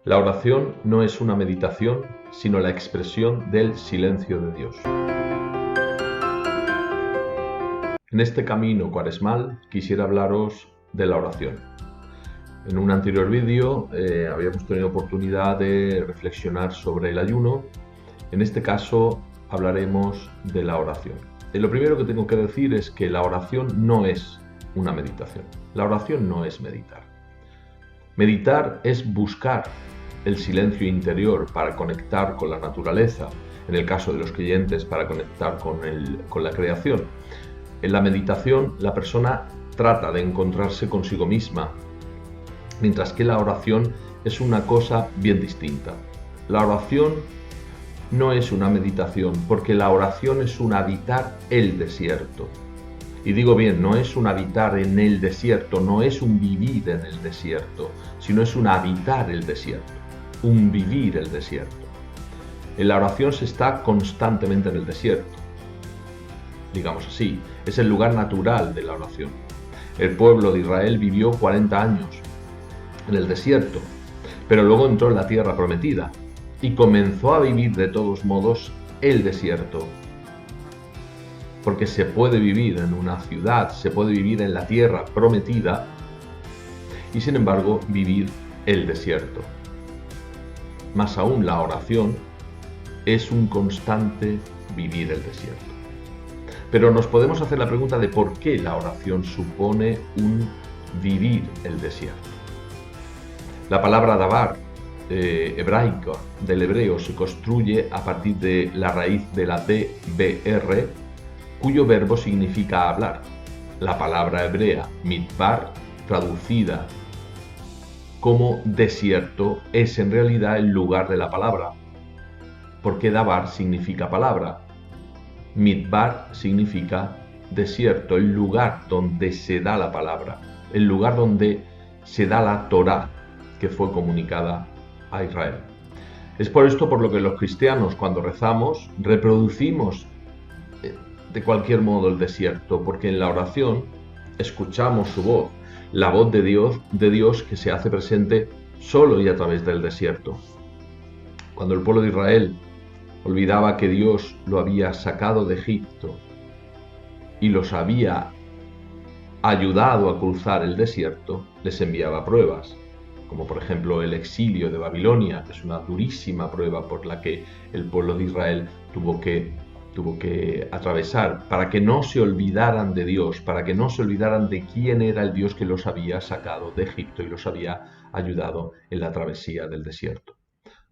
La oración no es una meditación, sino la expresión del silencio de Dios. En este camino cuaresmal quisiera hablaros de la oración. En un anterior vídeo habíamos tenido oportunidad de reflexionar sobre el ayuno. En este caso hablaremos de la oración. Y lo primero que tengo que decir es que la oración no es una meditación. La oración no es meditar. Meditar es buscar el silencio interior para conectar con la naturaleza, en el caso de los creyentes para conectar con la creación. En la meditación la persona trata de encontrarse consigo misma, mientras que la oración es una cosa bien distinta. La oración no es una meditación, porque la oración es un habitar el desierto. Y digo bien, no es un habitar en el desierto, no es un vivir en el desierto, sino es un habitar el desierto, un vivir el desierto. En la oración se está constantemente en el desierto, digamos así, es el lugar natural de la oración. El pueblo de Israel vivió 40 años en el desierto, pero luego entró en la tierra prometida y comenzó a vivir de todos modos el desierto. Porque se puede vivir en una ciudad, se puede vivir en la tierra prometida y sin embargo vivir el desierto. Más aún, la oración es un constante vivir el desierto. Pero nos podemos hacer la pregunta de por qué la oración supone un vivir el desierto. La palabra davar hebraica del hebreo se construye a partir de la raíz de la dbr, cuyo verbo significa hablar. La palabra hebrea midbar, traducida como desierto, es en realidad el lugar de la palabra, porque davar significa palabra. Midbar significa desierto, el lugar donde se da la palabra, el lugar donde se da la Torá que fue comunicada a Israel. Es por esto por lo que los cristianos, cuando rezamos, reproducimos de cualquier modo el desierto, porque en la oración escuchamos su voz, la voz de Dios que se hace presente solo y a través del desierto. Cuando el pueblo de Israel olvidaba que Dios lo había sacado de Egipto y los había ayudado a cruzar el desierto, les enviaba pruebas, como por ejemplo el exilio de Babilonia, que es una durísima prueba por la que el pueblo de Israel tuvo que atravesar, para que no se olvidaran de Dios, para que no se olvidaran de quién era el Dios que los había sacado de Egipto y los había ayudado en la travesía del desierto.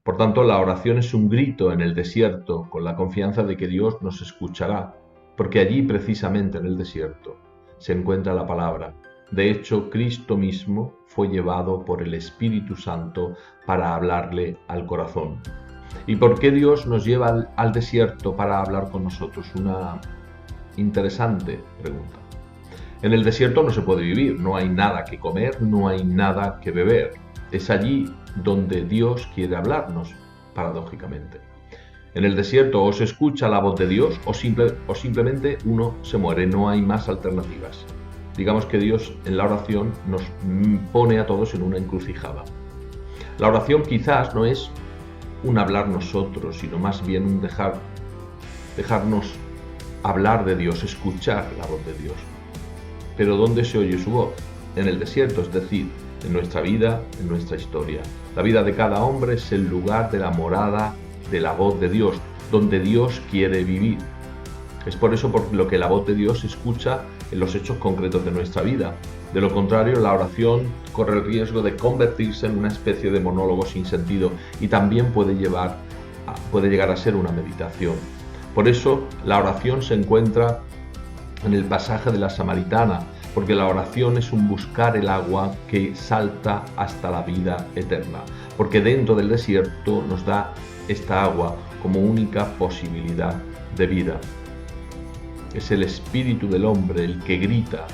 Por tanto, la oración es un grito en el desierto, con la confianza de que Dios nos escuchará, porque allí precisamente en el desierto se encuentra la palabra. De hecho, Cristo mismo fue llevado por el Espíritu Santo para hablarle al corazón. ¿Y por qué Dios nos lleva al desierto para hablar con nosotros? Una interesante pregunta. En el desierto no se puede vivir, no hay nada que comer, no hay nada que beber. Es allí donde Dios quiere hablarnos, paradójicamente. En el desierto o se escucha la voz de Dios o simplemente uno se muere, no hay más alternativas. Digamos que Dios en la oración nos pone a todos en una encrucijada. La oración quizás no es un hablar nosotros, sino más bien un dejarnos hablar de Dios, escuchar la voz de Dios. Pero ¿dónde se oye su voz? En el desierto, es decir, en nuestra vida, en nuestra historia. La vida de cada hombre es el lugar de la morada de la voz de Dios, donde Dios quiere vivir. Es por eso por lo que la voz de Dios se escucha en los hechos concretos de nuestra vida. De lo contrario, la oración corre el riesgo de convertirse en una especie de monólogo sin sentido y también puede llegar a ser una meditación. Por eso, la oración se encuentra en el pasaje de la Samaritana, porque la oración es un buscar el agua que salta hasta la vida eterna, porque dentro del desierto nos da esta agua como única posibilidad de vida. Es el espíritu del hombre el que grita.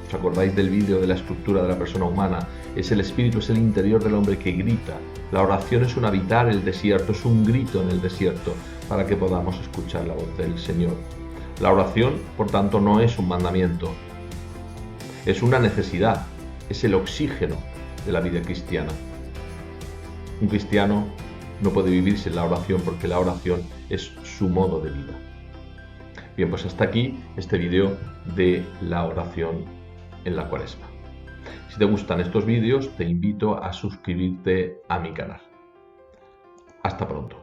¿Os acordáis del vídeo de la estructura de la persona humana? Es el espíritu, es el interior del hombre que grita. La oración es un habitar el desierto, es un grito en el desierto para que podamos escuchar la voz del Señor. La oración, por tanto, no es un mandamiento, es una necesidad, es el oxígeno de la vida cristiana. Un cristiano no puede vivir sin la oración porque la oración es su modo de vida. Bien, pues hasta aquí este vídeo de la oración en la Cuaresma. Si te gustan estos vídeos, te invito a suscribirte a mi canal. Hasta pronto.